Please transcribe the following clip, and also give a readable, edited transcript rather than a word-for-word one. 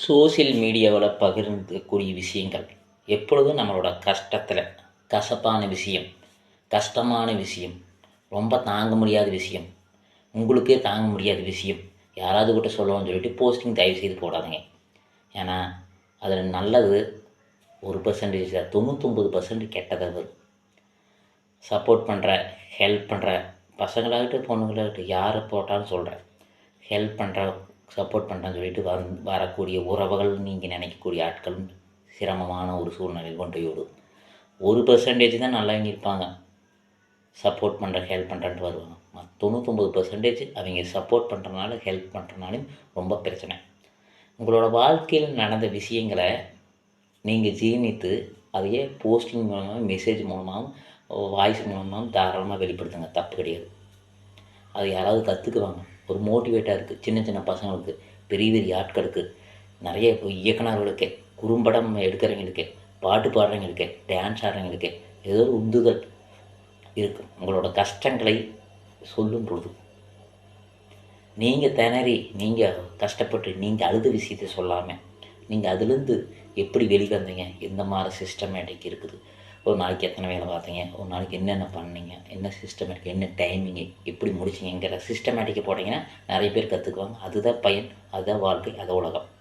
Social மீடியாவில் பகிர்ந்தக்கூடிய விஷயங்கள் எப்பொழுதும் நம்மளோட கஷ்டத்தில் கசப்பான விஷயம், கஷ்டமான விஷயம், ரொம்ப தாங்க முடியாத விஷயம், உங்களுக்கே தாங்க முடியாத விஷயம் யாராவது கிட்ட சொல்லணும்னு சொல்லிட்டு போஸ்டிங் தயவுசெய்து போடாதீங்க. ஏன்னா அதில் நல்லது 1% தான், 99% கெட்டதாக வரும். சப்போர்ட் பண்ணுற, ஹெல்ப் பண்ணுற பசங்களாகட்டும் பொண்ணுங்களாகட்டும் யாரை போட்டாலும் சொல்கிறேன், ஹெல்ப் பண்ணுற, சப்போர்ட் பண்ணுறேன்னு சொல்லிட்டு வரக்கூடிய உறவுகள் நீங்கள் நினைக்கக்கூடிய ஆட்கள் சிரமமான ஒரு சூழ்நிலையில் கொண்டு விடும். 1% தான் நல்லவங்க இருப்பாங்க, சப்போர்ட் பண்ணுற ஹெல்ப் பண்ணுறன்ட்டு வருவாங்க. 99% அவங்க சப்போர்ட் பண்ணுறனால ஹெல்ப் பண்ணுறனாலும் ரொம்ப பிரச்சனை. உங்களோட வாழ்க்கையில் நடந்த விஷயங்களை நீங்கள் ஜீர்ணித்து அதையே போஸ்டிங் மூலமாகவும் மெசேஜ் மூலமாகவும் வாய்ஸ் மூலமாகவும் தாராளமாக வெளிப்படுத்துங்க, தப்பு கிடையாது. அது யாராவது கற்றுக்குவாங்க. ஒரு மோட்டிவேட்டாக இருக்குது சின்ன சின்ன பசங்களுக்கு, பெரிய பெரிய ஆட்களுக்கு, நிறைய இயக்குனர்களுக்கு, குறும்படம் எடுக்கிறவங்களுக்கு, பாட்டு பாடுறவங்களுக்கு, டான்ஸ் ஆடுறவங்களுக்கு ஏதோ ஒரு உந்துதல் இருக்குது. உங்களோட கஷ்டங்களை சொல்லும் பொழுது நீங்கள் திணறி, நீங்கள் கஷ்டப்பட்டு, நீங்கள் அழுத விஷயத்தை சொல்லாமல் நீங்கள் அதுலேருந்து எப்படி வெளிவந்தீங்க, எந்த மாதிரி சிஸ்டமேட்டிக் இருக்குது, ஒரு நாளைக்கு எத்தனை வேலை பார்த்தீங்க, ஒரு நாளைக்கு என்னென்ன பண்ணீங்க, என்ன சிஸ்டமேட்டிக், என்ன டைமிங்கு, எப்படி முடிச்சிங்கிற சிஸ்டமேட்டிக்கை போட்டிங்கன்னா நிறைய பேர் கற்றுக்குவாங்க. அதுதான் பயன், அதுதான் வாழ்க்கை, அது உலகம்.